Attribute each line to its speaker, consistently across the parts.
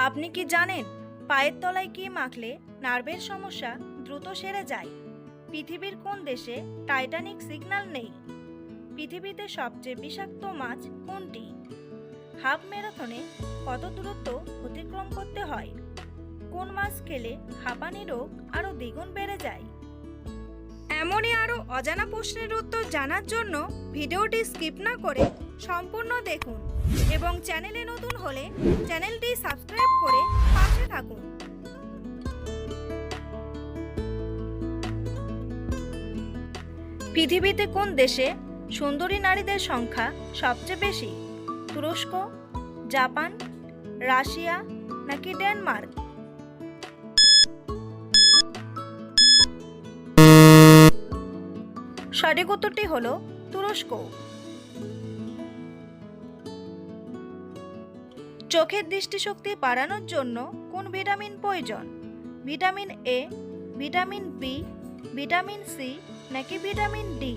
Speaker 1: আপনি কি জানেন পায়ের তলায় কি মাখলে নার্ভের সমস্যা দ্রুত সেরে যায়? পৃথিবীর কোন দেশে টাইটানিক সিগন্যাল নেই? পৃথিবীতে সবচেয়ে বিষাক্ত মাছ কোনটি? হাফ ম্যারাথনে কত দূরত্ব অতিক্রম করতে হয়? কোন মাছ খেলে হাঁপানি রোগ আরও দ্বিগুণ বেড়ে যায়? এমনই আরও অজানা প্রশ্নের উত্তর জানার জন্য ভিডিওটি স্কিপ না করে সম্পূর্ণ দেখুন এবং চ্যানেলে নতুন হলে চ্যানেলটি সাবস্ক্রাইব করে পাশে থাকুন। পৃথিবীতে কোন দেশে সুন্দরী নারীদের সংখ্যা সবচেয়ে বেশি? তুরস্ক, জাপান, রাশিয়া নাকি ডেনমার্ক? সঠিক উত্তরটি হলো তুরস্ক। চোখের দৃষ্টিশক্তি বাড়ানোর জন্য কোন ভিটামিন প্রয়োজন? Vitamin A, vitamin B, vitamin C নাকি ভিটামিন ডি?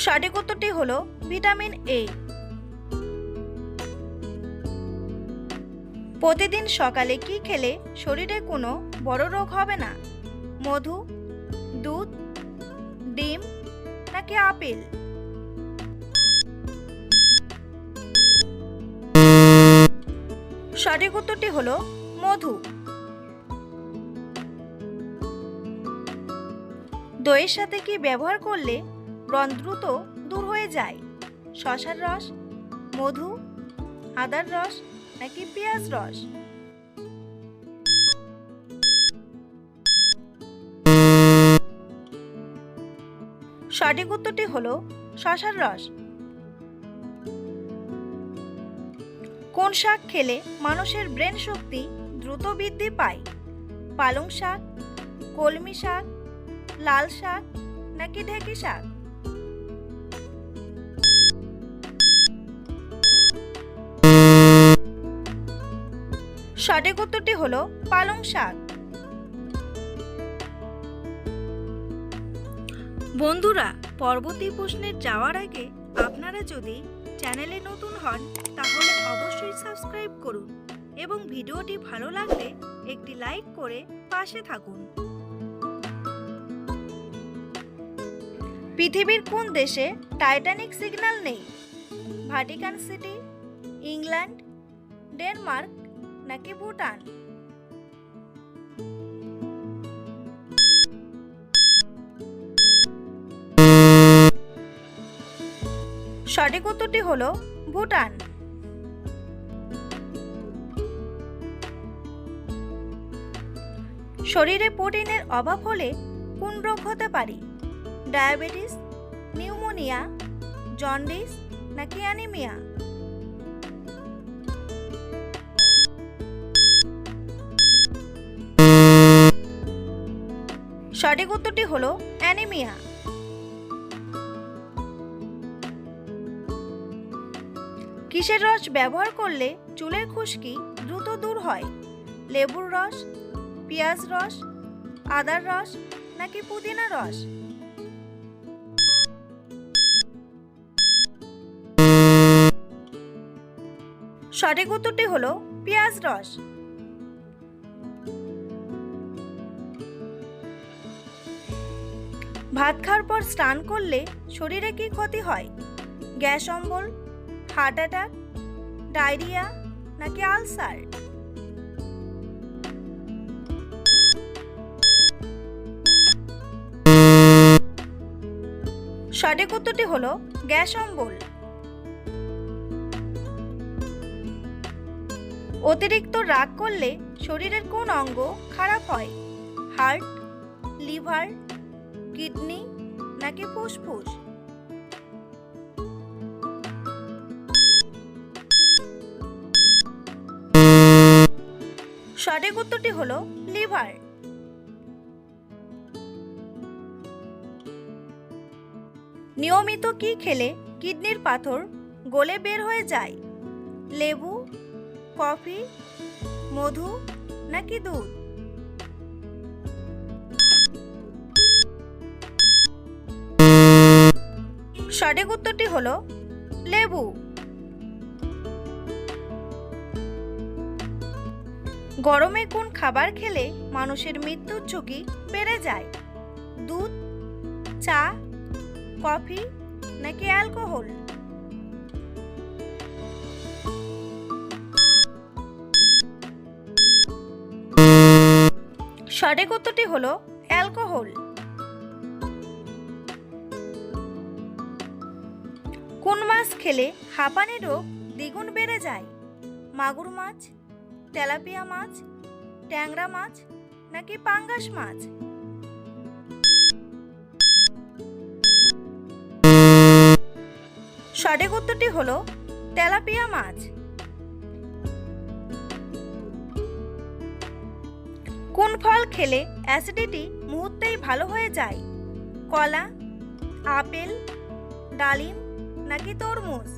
Speaker 1: সঠিক উত্তরটি হলো ভিটামিন এ। প্রতিদিন সকালে কি খেলে শরীরে কোনো বড় রোগ হবে না? মধু, দুধ, ডিম নাকি আপেল? সঠিক উত্তরটি হলো মধু। দইয়ের সাথে কি ব্যবহার করলে ব্রণ দ্রুত দূর হয়ে যায়? শসার রস, মধু, আদার রস নাকি পেঁয়াজ রস? সঠিক উত্তরটি হলো শসার রস। কোন শাক খেলে মানুষের ব্রেন শক্তি দ্রুত বৃদ্ধি পায়? পালং শাক, কলমি শাক, লাল শাক নাকি ঢেঁকি শাক? সঠিক উত্তরটি হলো পালং শাক। বন্ধুরা, পরবর্তী প্রশ্নে যাওয়ার আগে আপনারা যদি চ্যানেলে নতুন হন তাহলে অবশ্যই সাবস্ক্রাইব করুন এবং ভিডিওটি ভালো লাগলে একটি লাইক করে পাশে থাকুন। পৃথিবীর কোন দেশে টাইটানিক সিগন্যাল নেই? ভ্যাটিকান সিটি, ইংল্যান্ড, ডেনমার্ক নাকি ভুটান? সঠিক উত্তরটি হলো ভুটান। শরীরে প্রোটিনের অভাব হলে কোন রোগ হতে পারে? ডায়াবেটিস, নিউমোনিয়া, জন্ডিস নাকি অ্যানিমিয়া? সঠিক উত্তরটি হলো অ্যানিমিয়া। কিসের রস ব্যবহার করলে চুলের খুশকি দ্রুত দূর হয়? লেবুর রস, পেঁয়াজ রস, আদার রস নাকি পুদিনা রস? সঠিক উত্তরটি হলো পেঁয়াজ রস। ভাত খাওয়ার পর স্নান করলে শরীরে কি ক্ষতি হয়? গ্যাস অম্বল, হার্ট অ্যাটাক, ডায়রিয়া নাকি আলসার? সঠিক উত্তরটি হলো গ্যাস অম্বল। অতিরিক্ত রাগ করলে শরীরের কোন অঙ্গ খারাপ হয়? হার্ট, লিভার, কিডনি নাকি ফুসফুস? সঠিক উত্তরটি হলো লিভার। নিয়মিত কি খেলে কিডনির পাথর গলে বের হয়ে যায়? লেবু, কফি, মধু নাকি দুধ? সঠিক উত্তরটি হলো লেবু। গরমে কোন খাবার খেলে মানুষের মৃত্যুর ঝুঁকি বেড়ে যায়? দুধ, চা, কফি নাকি অ্যালকোহল? সঠিক উত্তরটি হলো অ্যালকোহল। কোন মাছ খেলে হাঁপানি রোগ দ্বিগুণ বেড়ে যায়? মাগুর মাছ, তেলাপিয়া মাছ, ট্যাংরা মাছ নাকি পাঙ্গাস মাছ? সঠিক উত্তরটি হলো তেলাপিয়া মাছ। কোন ফল খেলে অ্যাসিডিটি মুহূর্তেই ভালো হয়ে যায়? কলা, আপেল, ডালিম নাকি তরমুজ?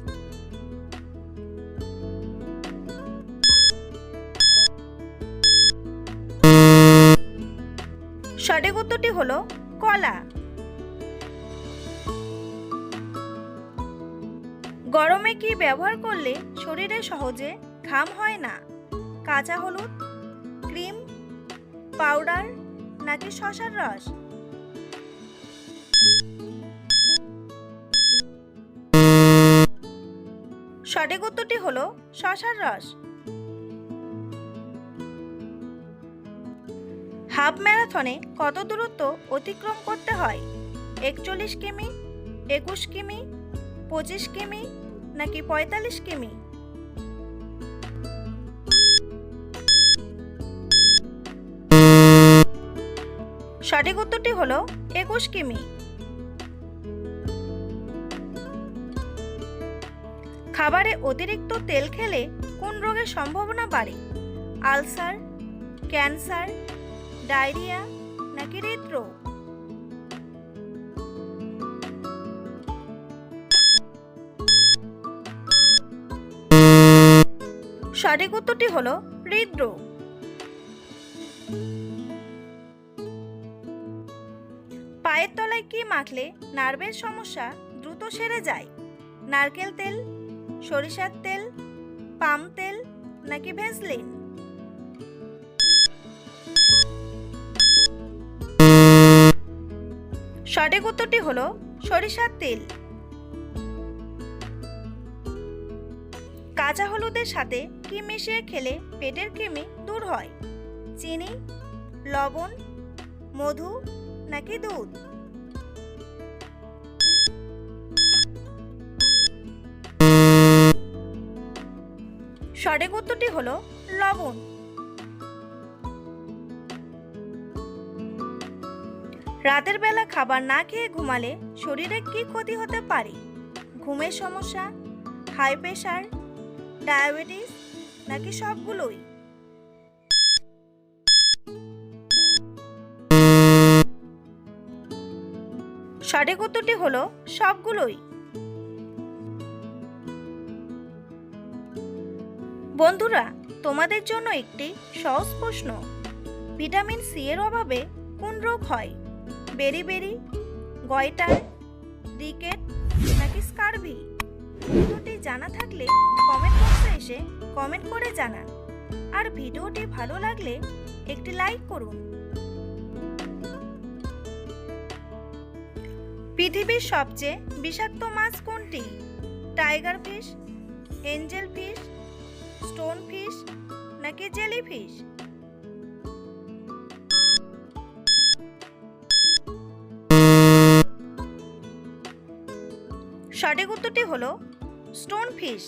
Speaker 1: সঠিক উত্তরটি হলো কলা। গরমে কি ব্যবহার করলে শরীরে সহজে ঘাম হয় না? কাঁচা হলুদ, ক্রিম, পাউডার নাকি শসার রস? সঠিক উত্তরটি হলো শসার রস। হাফ ম্যারাথনে কত দূরত্ব অতিক্রম করতে হয়? 41 কিমি, 21 কিমি, 25 কিমি নাকি 45 কিমি? সঠিক উত্তরটি হলো 21 কিমি। খাবারে অতিরিক্ত তেল খেলে কোন রোগের সম্ভাবনা বাড়ে? আলসার, ক্যান্সার, ডায়রিয়া নাকি হৃদরোগ? সঠিক উত্তরটি হলো হৃদরোগ। পায়ের তলায় কি মাখলে নার্ভের সমস্যা দ্রুত সেরে যায়? নারকেল তেল, সরিষার তেল, পাম তেল নাকি ভ্যাসলিন? সঠিক উত্তরটি হলো সরিষার তেল। কাঁচা হলুদের সাথে কি মিশিয়ে খেলে পেটের কৃমি দূর হয়? চিনি, লবণ, মধু নাকি দুধ? সঠিক উত্তরটি হলো লবণ। রাতের বেলা খাবার না খেয়ে ঘুমালে শরীরে কি ক্ষতি হতে পারে? ঘুমের সমস্যা, হাই প্রেশার, ডায়াবেটিস নাকি সবগুলোই? সঠিক উত্তরটি হলো সবগুলোই। বন্ধুরা, তোমাদের জন্য একটি সহজ প্রশ্ন। ভিটামিন সি এর অভাবে কোন রোগ হয়? বেরিবেরি, গয়টার, রিকেট নাকি স্কারভি? উত্তরটি জানা থাকলে কমেন্ট বক্সে এসে কমেন্ট করে জানান। আর ভিডিওটি ভালো লাগলে একটি লাইক করুন। পৃথিবীর সবচেয়ে বিষাক্ত মাছ কোনটি? Tiger fish, Angel fish, stone fish নাকি জেলি ফিশ? সঠিক উত্তরটি হলো স্টোন ফিশ।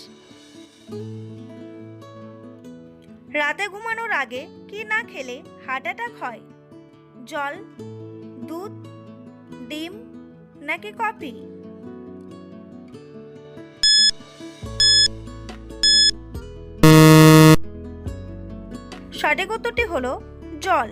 Speaker 1: রাতে ঘুমানোর আগে কি না খেলে হার্ট অ্যাটাক হয়? জল, দুধ, ডিম নাকি কফি? সঠিক উত্তরটি হলো জল।